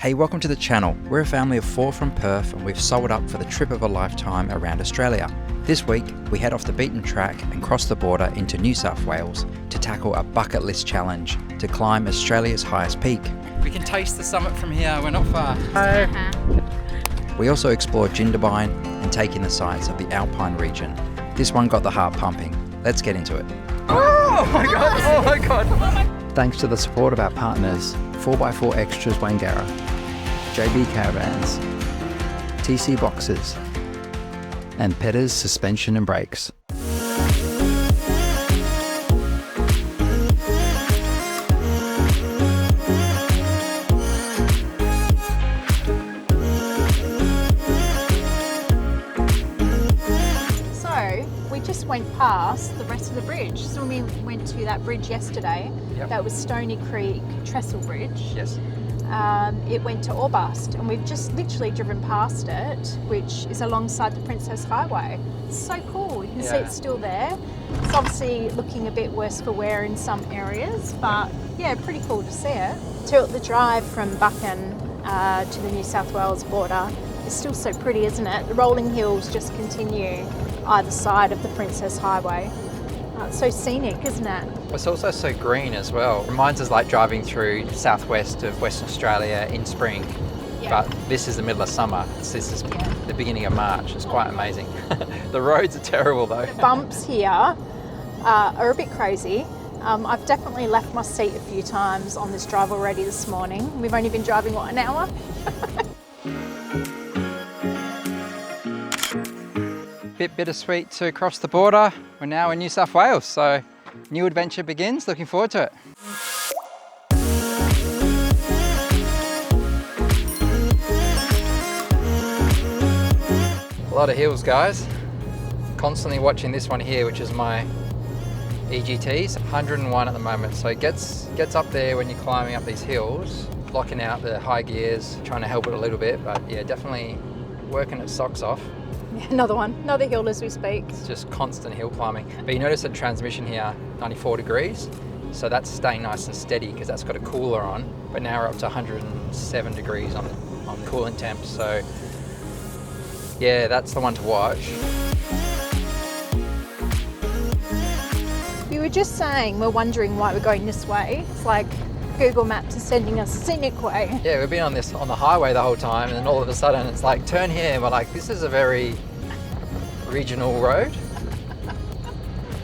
Hey, welcome to the channel. We're a family of 4 from Perth and we've sold up for the trip of a lifetime around Australia. This week, we head off the beaten track and cross the border into New South Wales to tackle a bucket list challenge to climb Australia's highest peak. We can taste the summit from here, we're not far. We also explored Jindabyne and take in the sights of the alpine region. This one got the heart pumping. Let's get into it. Oh my god, oh my god! Thanks to the support of our partners, 4x4 Extras Wangara, JB Caravans, T.C Boxes, and Pedders Suspension and Brakes. Went past the rest of the bridge. So when we went to that bridge yesterday, that was Stony Creek Trestle Bridge. Yes. It went to Orbust, and we've just literally driven past it, which is alongside the Princess Highway. It's so cool. You can see it's still there. It's obviously looking a bit worse for wear in some areas, but yeah, pretty cool to see it. The drive from Buchan to the New South Wales border is still so pretty, isn't it? The rolling hills just continue either side of the Princess Highway. It's so scenic, isn't it? It's also so green as well. Reminds us like driving through southwest of Western Australia in spring, but this is the middle of summer. This is the beginning of March. It's quite amazing. The roads are terrible though. The bumps here are a bit crazy. I've definitely left my seat a few times on this drive already this morning. We've only been driving, what, an hour? Bit bittersweet to cross the border. We're now in New South Wales, so new adventure begins. Looking forward to it. A lot of hills, guys. Constantly watching this one here, which is my EGTs, 101 at the moment. So it gets up there when you're climbing up these hills, blocking out the high gears, trying to help it a little bit, but yeah, definitely working its socks off. Another hill as we speak. It's just constant hill climbing. But you notice the transmission here, 94 degrees. So that's staying nice and steady because that's got a cooler on. But now we're up to 107 degrees on coolant temp. So yeah, that's the one to watch. You were just saying we're wondering why we're going this way. It's like Google Maps is sending us a scenic way. Yeah, we've been on the highway the whole time, and then all of a sudden it's like, turn here, and we're like, this is a very regional road.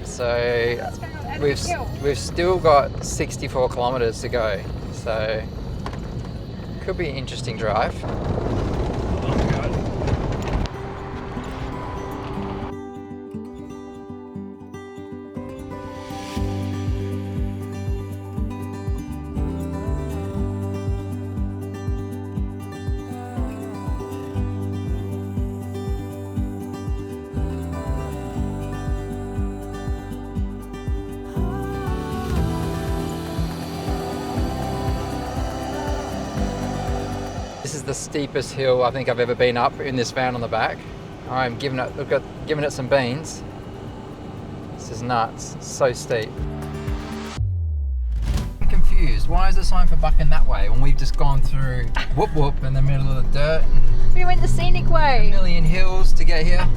So we've still got 64 kilometers to go. So could be an interesting drive. Oh my God. This is the steepest hill I think I've ever been up in this van on the back. I'm giving it some beans. This is nuts, it's so steep. I'm confused, why is the sign for Buchan that way when we've just gone through whoop whoop in the middle of the dirt? And we went the scenic way. A million hills to get here.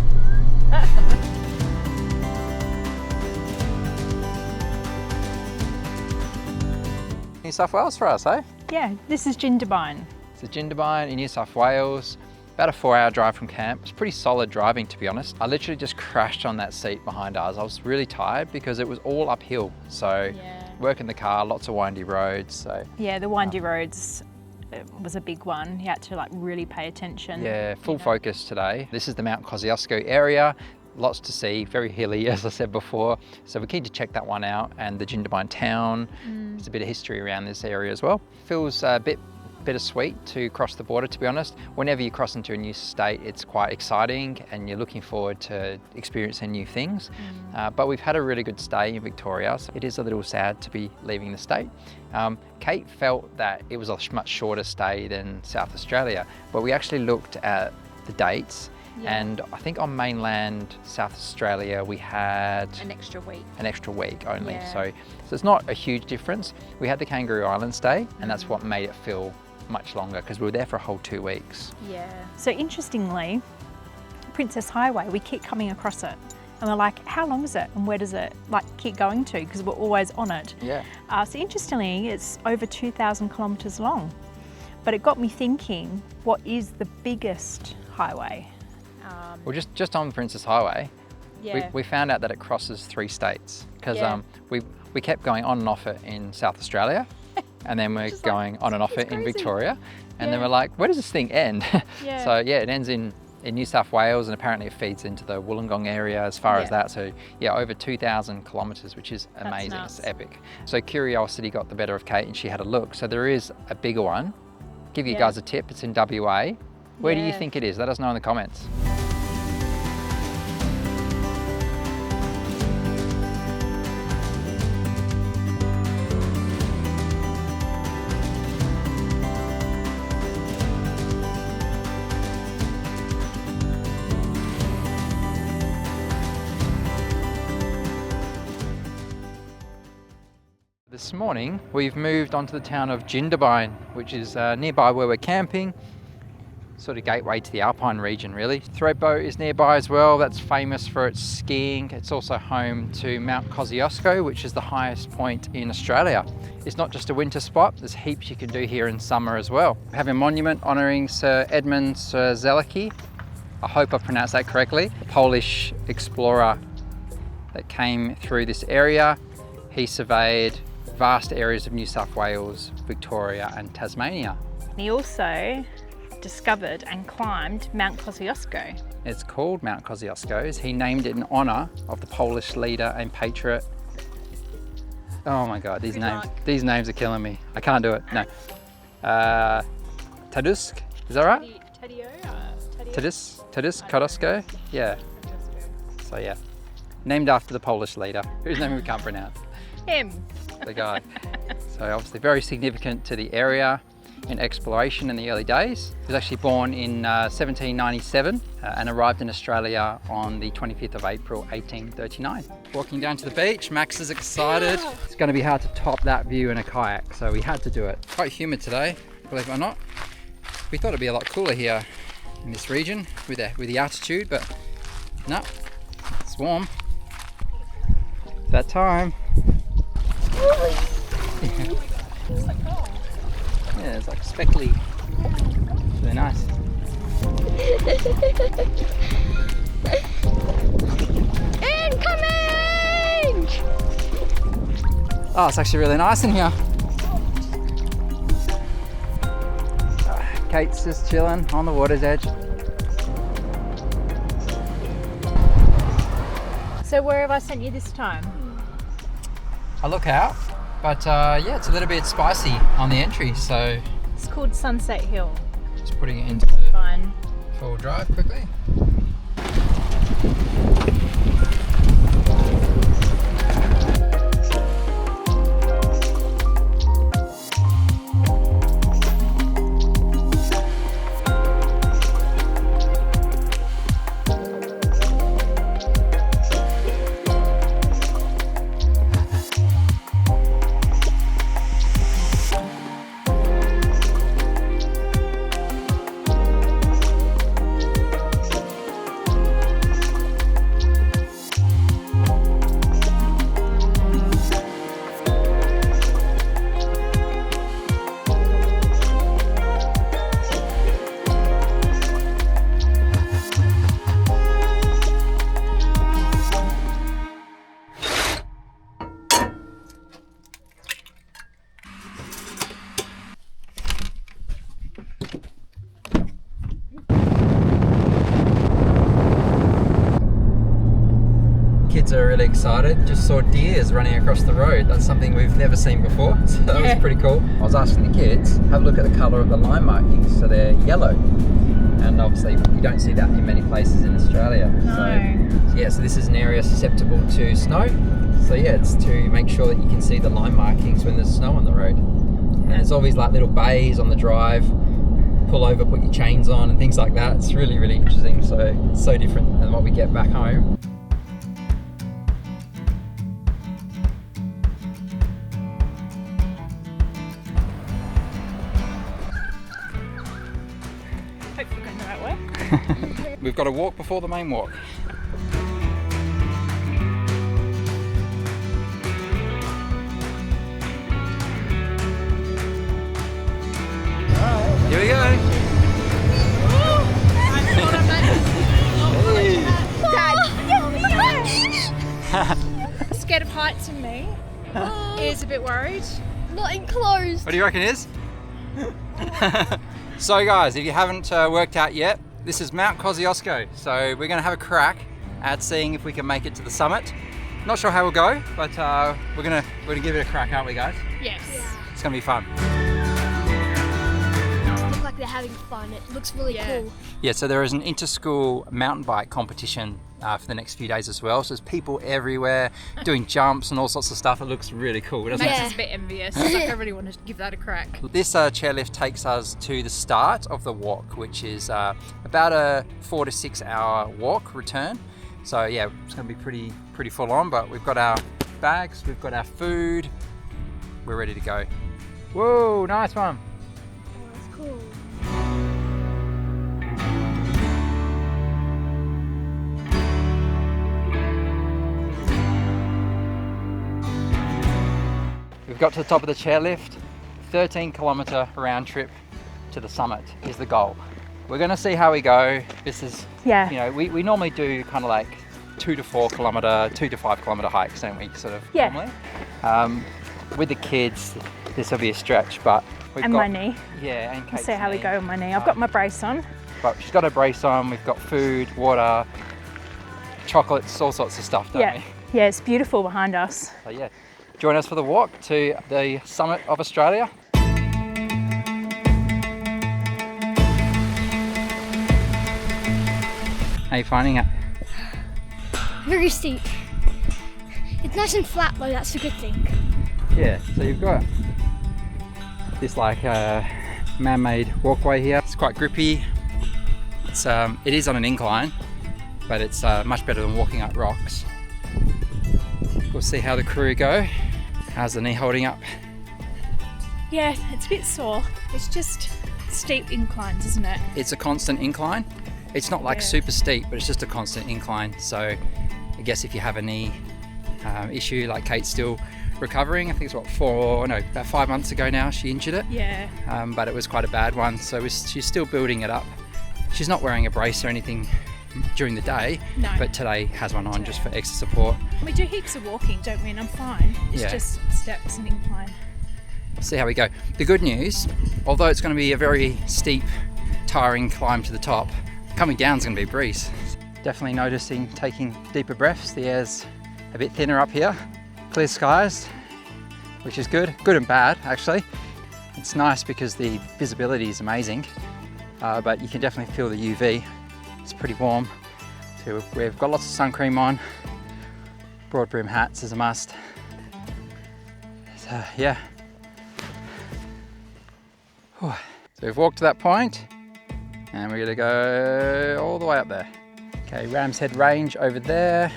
New South Wales for us, eh? Yeah, this is Jindabyne. So Jindabyne in New South Wales, about a 4-hour drive from camp. It's pretty solid driving, to be honest. I literally just crashed on that seat behind us. I was really tired because it was all uphill. So working the car, lots of windy roads. So yeah, the windy roads was a big one. You had to like really pay attention. Yeah, full focus today. This is the Mount Kosciuszko area. Lots to see, very hilly, as I said before. So we're keen to check that one out. And the Jindabyne town, there's a bit of history around this area as well. Feels a bit bittersweet to cross the border, to be honest. Whenever you cross into a new state, it's quite exciting and you're looking forward to experiencing new things. But we've had a really good stay in Victoria, so it is a little sad to be leaving the state. Kate felt that it was a much shorter stay than South Australia, but we actually looked at the dates And I think on mainland South Australia, we had an extra week only. So it's not a huge difference. We had the Kangaroo Island stay, and that's what made it feel much longer because we were there for a whole 2 weeks. Yeah. So interestingly, Princess Highway, we keep coming across it. And we're like, how long is it? And where does it like keep going to? Because we're always on it. Yeah. So interestingly, it's over 2,000 kilometres long. But it got me thinking, what is the biggest highway? Well, just on Princess Highway, Yeah. we found out that it crosses 3 states because Yeah. we kept going on and off it in South Australia, and then we're Just going on and off it in crazy. Victoria, and then Yeah. we're like, where does this thing end? Yeah. So yeah, it ends in New South Wales, and apparently it feeds into the Wollongong area as far as Yeah. that. So yeah, over 2,000 kilometres, which is amazing. nuts. It's epic. So curiosity got the better of Kate, and she had a look. So there is a bigger one. Give you Yeah. guys a tip. It's in WA. Where do you Yeah. think it is? Let us know in the comments. This morning we've moved on to the town of Jindabyne, which is nearby where we're camping, sort of gateway to the alpine region really. Thredbo is nearby as well. That's famous for its skiing. It's also home to Mount Kosciuszko, which is the highest point in Australia. It's not just a winter spot, there's heaps you can do here in summer as well. We have a monument honouring Sir Edmund Strzelecki. I hope I pronounced that correctly. A Polish explorer that came through this area. He surveyed vast areas of New South Wales, Victoria and Tasmania. He also discovered and climbed Mount Kosciuszko. It's called Mount Kosciuszko. He named it in honour of the Polish leader and patriot. Oh my God, these names are killing me. I can't do it, no. Tadusk, is that right? Tadusk Kosciuszko? Yeah. So yeah, named after the Polish leader, whose name we can't pronounce. Him. The guy. So obviously very significant to the area in exploration in the early days. He was actually born in 1797 and arrived in Australia on the 25th of April 1839. Walking down to the beach, Max is excited. It's going to be hard to top that view in a kayak, so we had to do it. Quite humid today, believe it or not. We thought it'd be a lot cooler here in this region with the altitude, but no, it's warm. It's that time. Yeah, it's like speckly. It's really nice. Incoming! Oh, it's actually really nice in here. Kate's just chilling on the water's edge. So where have I sent you this time? A lookout, but yeah, it's a little bit spicy on the entry, so It's called Sunset Hill. just putting it into Fine. full drive quickly. Kids are really excited. Just saw deers running across the road. That's something we've never seen before, so that was pretty cool. I was asking the kids, have a look at the colour of the line markings. So they're yellow, and obviously you don't see that in many places in Australia. No. So yeah, so this is an area susceptible to snow. So yeah, it's to make sure that you can see the line markings when there's snow on the road. And there's always like little bays on the drive. Pull over, put your chains on and things like that. It's really, really interesting. So different than what we get back home. the right way. We've got a walk before the main walk. Here we go. Scared of heights and me. Is a bit worried. Not enclosed. What do you reckon is? So guys, if you haven't worked out yet, this is Mount Kosciuszko. So we're going to have a crack at seeing if we can make it to the summit. Not sure how we'll go, but we're gonna give it a crack, aren't we, guys? Yes. Yeah. It's gonna be fun. Look like they're having fun. It looks really cool. Yeah, so there is an inter-school mountain bike competition for the next few days as well. So there's people everywhere doing jumps and all sorts of stuff. It looks really cool, doesn't Makes it? us a bit envious. Like, I really want to give that a crack. This chairlift takes us to the start of the walk, which is about a 4 to 6 hour walk return. So yeah, it's going to be pretty full on, but we've got our bags, we've got our food, we're ready to go. Whoa, nice one. Oh, that's cool. We've got to the top of the chairlift. 13-kilometre round trip to the summit is the goal. We're going to see how we go. This is, Yeah. you know, we normally do kind of like 2 to 4 kilometre, 2 to 5 kilometre hikes, don't we? Sort of Yeah. normally. With the kids, this will be a stretch, but we've And got my knee. Yeah, and Let's Kate's see how we knee. go with my knee. I've got my brace on. But she's got her brace on. We've got food, water, chocolates, all sorts of stuff, don't Yeah. we? Yeah, it's beautiful behind us. So yeah, join us for the walk to the summit of Australia. How are you finding it? Very steep. It's nice and flat though, that's a good thing. Yeah, so you've got this like man-made walkway here. It's quite grippy. It is on an incline, but it's much better than walking up rocks. We'll see how the crew go. How's the knee holding up? Yeah, it's a bit sore. It's just steep inclines, isn't it? It's a constant incline. It's not like Yeah. super steep, but it's just a constant incline. So I guess if you have a knee issue, like Kate's still recovering. I think it's about 5 months ago now she injured it. Yeah. But it was quite a bad one. So she's still building it up. She's not wearing a brace or anything during the day, No. but today has one on just for extra support. We do heaps of walking, don't we? And I'm fine. It's Yeah. just steps and incline. See how we go. The good news, although it's going to be a very steep, tiring climb to the top, coming down is going to be a breeze. Definitely noticing taking deeper breaths. The air's a bit thinner up here. Clear skies, which is good. Good and bad, actually. It's nice because the visibility is amazing, but you can definitely feel the UV. It's pretty warm. So we've got lots of sun cream on. Broad brim hats is a must. So yeah. Whew. So we've walked to that point and we're gonna go all the way up there. Okay, Ram's Head Range over there.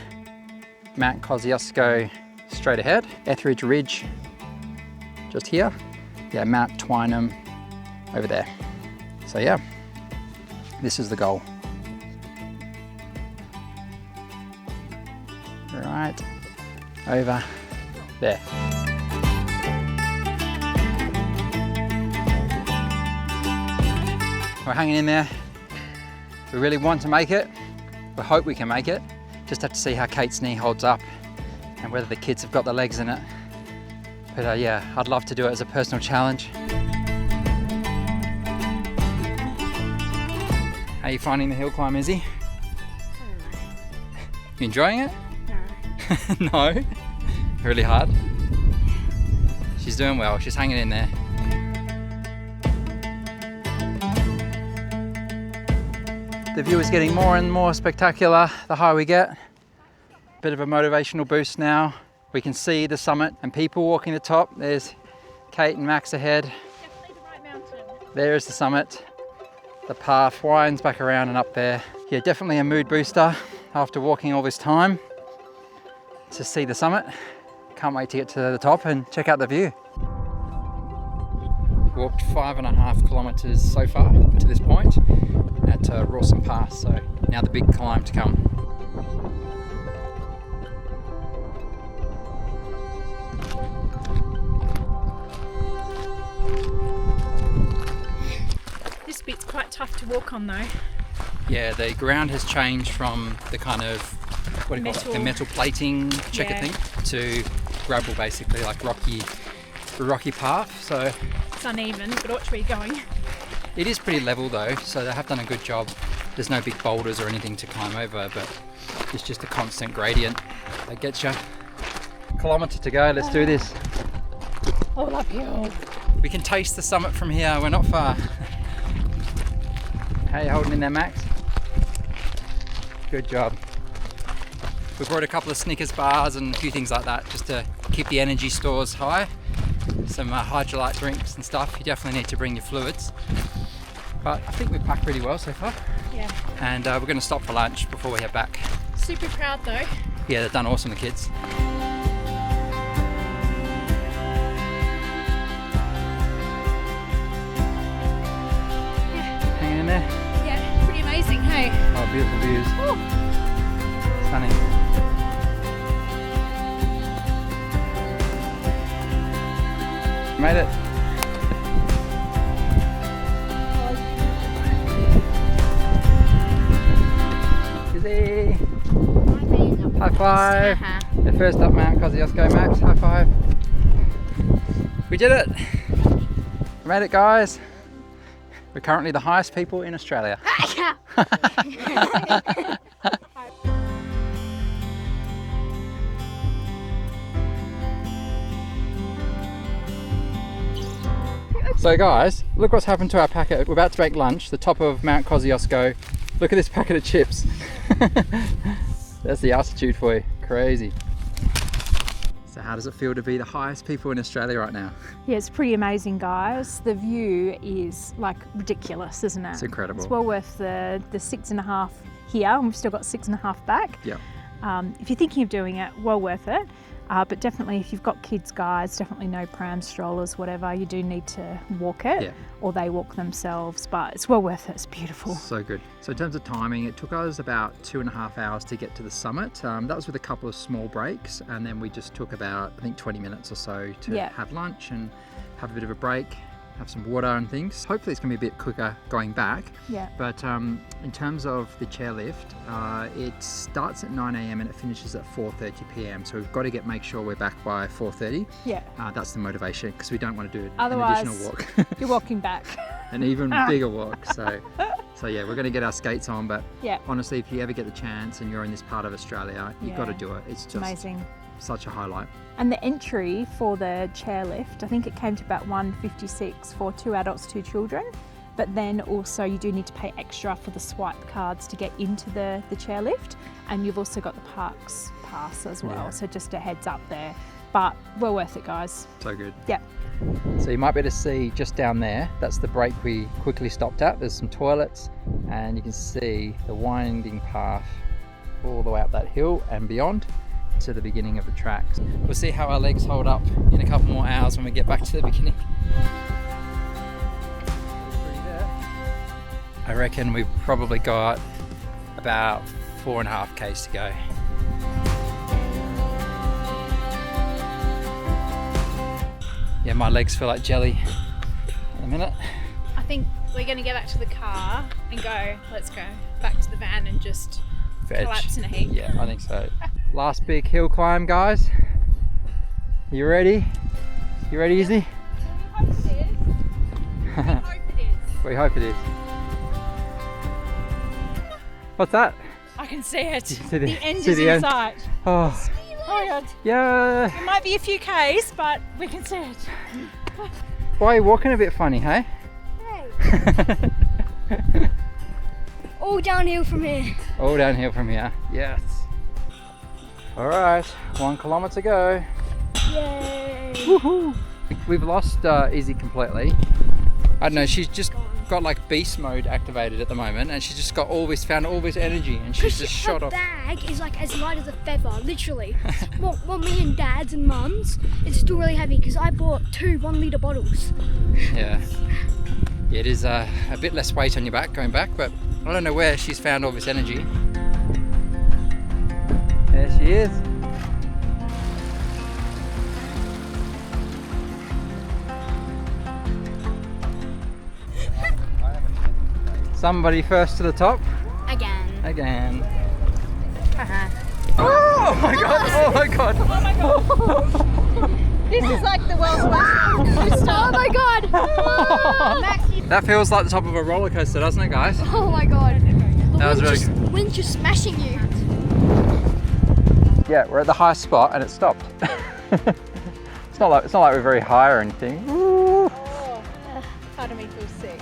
Mount Kosciuszko straight ahead. Etheridge Ridge just here. Yeah, Mount Twynham over there. So yeah, this is the goal. Right over there. We're hanging in there. We really want to make it. We hope we can make it. Just have to see how Kate's knee holds up and whether the kids have got the legs in it. But yeah, I'd love to do it as a personal challenge. How are you finding the hill climb, Izzy? You enjoying it? No. No? Really hard? She's doing well, she's hanging in there. The view is getting more and more spectacular the higher we get. Bit of a motivational boost now. We can see the summit and people walking the top. There's Kate and Max ahead. Definitely the right mountain. There's the summit. The path winds back around and up there. Yeah, definitely a mood booster after walking all this time to see the summit. Can't wait to get to the top and check out the view. Walked 5.5 kilometers so far to this point at to Rawson Pass, so now the big climb to come. This bit's quite tough to walk on though. Yeah, the ground has changed from the kind of, what do you call it, the metal plating checker thing to gravel, basically, like rocky path. So it's uneven, but watch where you're going. It is pretty level though, so they have done a good job. There's no big boulders or anything to climb over, but it's just a constant gradient that gets you. Kilometre to go, let's do this. All uphill. We can taste the summit from here, we're not far. How you holding in there, Max? Good job. We brought a couple of Snickers bars and a few things like that just to keep the energy stores high. Some hydrolyte drinks and stuff. You definitely need to bring your fluids. But I think we've packed pretty well so far. Yeah. And we're going to stop for lunch before we head back. Super proud though. Yeah, they've done awesome, the kids. Hanging in there? Yeah, pretty amazing, hey? Oh, beautiful views. Ooh. Stunning. Made it. Izzy. High five. The first up Mount Kosciuszko, Max. High five. We did it. We made it, guys. We're currently the highest people in Australia. So guys, look what's happened to our packet. We're about to make lunch, the top of Mount Kosciuszko. Look at this packet of chips. That's the altitude for you, crazy. So how does it feel to be the highest people in Australia right now? Yeah, it's pretty amazing, guys. The view is like ridiculous, isn't it? It's incredible. It's well worth the 6.5 here, and we've still got 6.5 back. Yeah. If you're thinking of doing it, well worth it. But definitely if you've got kids, guys, definitely no prams, strollers, whatever, you do need to walk it, or they walk themselves, but it's well worth it. It's beautiful. So good. So in terms of timing, it took us about 2.5 hours to get to the summit. That was with a couple of small breaks, and then we just took about, I think, 20 minutes or so to have lunch and have a bit of a break, have some water and things. Hopefully it's going to be a bit quicker going back. Yeah. But in terms of the chairlift, it starts at 9 a.m. and it finishes at 4:30 p.m. So we've got to make sure we're back by 4:30. Yeah. That's the motivation, because we don't want to do Otherwise, an additional walk. You're walking back. An even bigger walk. So yeah, we're going to get our skates on. But honestly, if you ever get the chance and you're in this part of Australia, you've got to do it. It's just amazing. Such a highlight. And the entry for the chairlift, I think it came to about $156 for 2 adults, 2 children. But then also you do need to pay extra for the swipe cards to get into the chairlift. And you've also got the parks pass as well. Yeah. So just a heads up there. But well worth it, guys. So good. Yeah. So you might be able to see just down there, that's the break we quickly stopped at. There's some toilets and you can see the winding path all the way up that hill and beyond to the beginning of the tracks. We'll see how our legs hold up in a couple more hours when we get back to the beginning. I reckon we've probably got about 4.5 k's to go. Yeah, my legs feel like jelly in a minute. I think we're going to get back to the car and go, let's go back to the van and just collapse in a heap. Yeah, I think so. Last big hill climb, guys. You ready? You ready, Izzy? We hope it is. We hope it is. We hope it is. What's that? I can see it. The end is in sight. Oh. Oh my God. Yeah. It might be a few k's, but we can see it. Why are you walking a bit funny, hey? Hey. All downhill from here. All downhill from here. Yes. All right, 1 kilometre to go. Yay! Woohoo! We've lost Izzy completely. I don't know, she's just got like beast mode activated at the moment, and she's just got found all this energy, and she's just shot off. Her bag is like as light as a feather, literally. What me and Dad's and Mum's, it's still really heavy because I bought 2 1-litre bottles. Yeah. It is a bit less weight on your back going back, but I don't know where she's found all this energy. There she is. Somebody first to the top. Again. Oh my god! Oh my god! Oh my god! This is like the world's worst coaster. Oh my god! Max, That feels like the top of a roller coaster, doesn't it, guys? oh my god. That was really good. The wind's just smashing you. Yeah, we're at the highest spot and it stopped. It's not like we're very high or anything. Woo. Oh, part of me feels sick.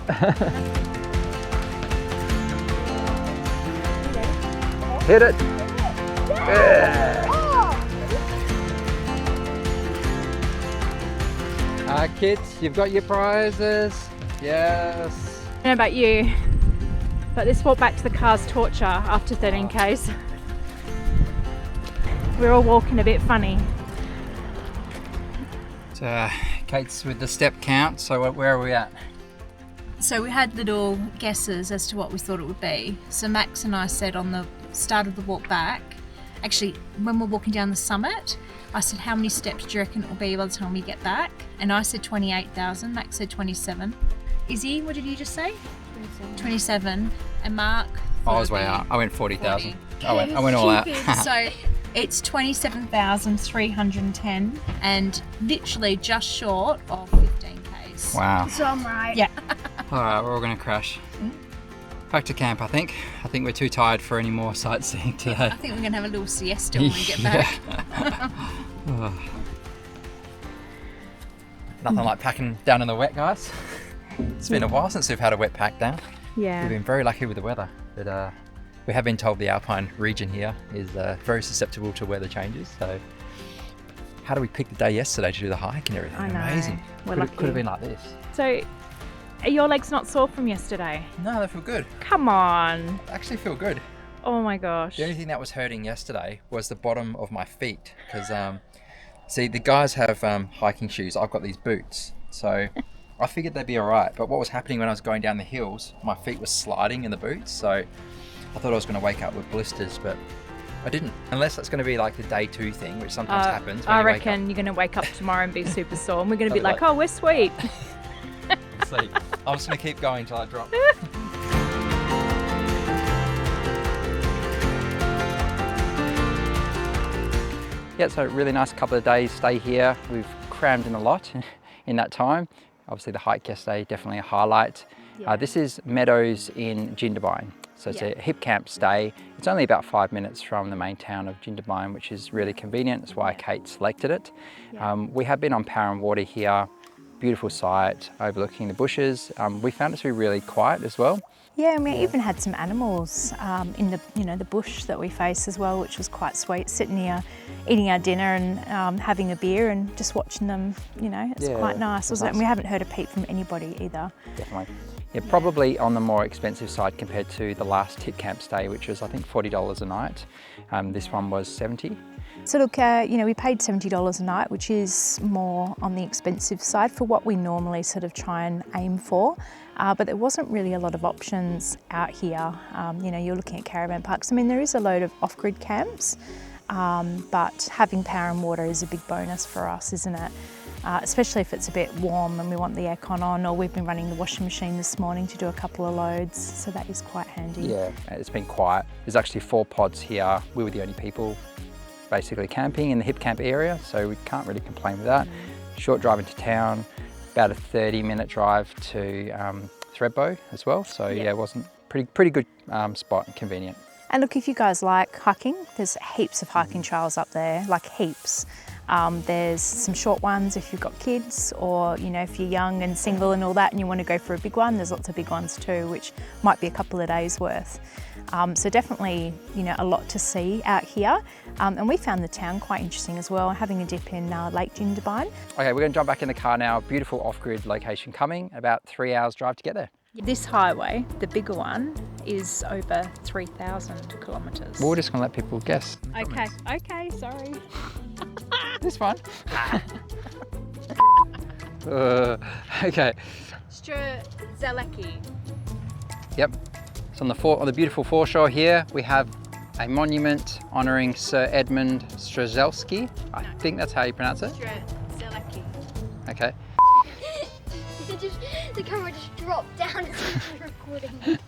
Hit it! Yeah. Kids, you've got your prizes. Yes. I don't know about you, but this walk back to the car's torture after 13 Ks. We're all walking a bit funny. So, Kate's with the step count, so where are we at? So we had little guesses as to what we thought it would be. So Max and I said on the start of the walk back, actually when we're walking down the summit, I said, how many steps do you reckon it will be by the time we get back? And I said 28,000, Max said 27. Izzy, what did you just say? 27. And Mark? I was way out. I went 40,000. I went all out. So it's 27,310 and literally just short of 15 Ks. Wow. So I'm right. Yeah. Alright, we're all going to crash. Back to camp, I think. I think we're too tired for any more sightseeing today. I think we're going to have a little siesta when we get back. Oh. Nothing like packing down in the wet, guys. It's been a while since we've had a wet pack down. Yeah. We've been very lucky with the weather, but we have been told the alpine region here is very susceptible to weather changes. So how do we pick the day yesterday to do the hike and everything? I know. Amazing. We're lucky. Could have been like this. So are your legs not sore from yesterday? No, they feel good. Come on. They actually feel good. Oh my gosh. The only thing that was hurting yesterday was the bottom of my feet because, see, the guys have hiking shoes. I've got these boots. So I figured they'd be all right. But what was happening when I was going down the hills, my feet were sliding in the boots. So I thought I was going to wake up with blisters, but I didn't. Unless that's going to be like the day 2 thing, which sometimes happens. When I you reckon you're going to wake up tomorrow and be super sore and we're going to be like, oh, we're sweet. See, I'm just going to keep going till I drop. Yeah, so really nice couple of days stay here. We've crammed in a lot in that time. Obviously the hike yesterday, definitely a highlight. Yeah. This is Meadows in Jindabyne. So it's a hip camp stay. It's only about 5 minutes from the main town of Jindabyne, which is really convenient. That's why Kate selected it. Yeah. We have been on power and water here. Beautiful site overlooking the bushes. We found it to be really quiet as well. Yeah, and we even had some animals in the the bush that we face as well, which was quite sweet. Sitting here, eating our dinner and having a beer and just watching them. It's quite nice, wasn't it? And we haven't heard a peep from anybody either. Definitely. Yeah, probably on the more expensive side compared to the last hip camp stay, which was I think $40 a night. This one was $70. So look, we paid $70 a night, which is more on the expensive side for what we normally sort of try and aim for. But there wasn't really a lot of options out here. You're looking at caravan parks. I mean, there is a load of off-grid camps, but having power and water is a big bonus for us, isn't it? Especially if it's a bit warm and we want the aircon on, or we've been running the washing machine this morning to do a couple of loads, so that is quite handy. Yeah, it's been quiet. There's actually 4 pods here. We were the only people basically camping in the hip camp area, so we can't really complain with that. Short drive into town, about a 30-minute drive to Thredbo as well, so yeah, it wasn't pretty good spot and convenient. And look, if you guys like hiking, there's heaps of hiking trails up there, like heaps. There's some short ones if you've got kids, or if you're young and single and all that and you want to go for a big one, there's lots of big ones too, which might be a couple of days worth. So definitely, a lot to see out here. And we found the town quite interesting as well, having a dip in Lake Jindabyne. Okay, we're going to jump back in the car now. Beautiful off-grid location coming, about 3 hours drive to get there. This highway, the bigger one, is over 3,000 kilometres. Well, we're just going to let people guess. Okay, sorry. This one. Okay. Strzelecki. Yep. So on the beautiful foreshore here, we have a monument honouring Sir Edmund Strzelecki. I think that's how you pronounce it. Strzelecki. Okay. The camera just dropped down as we were recording.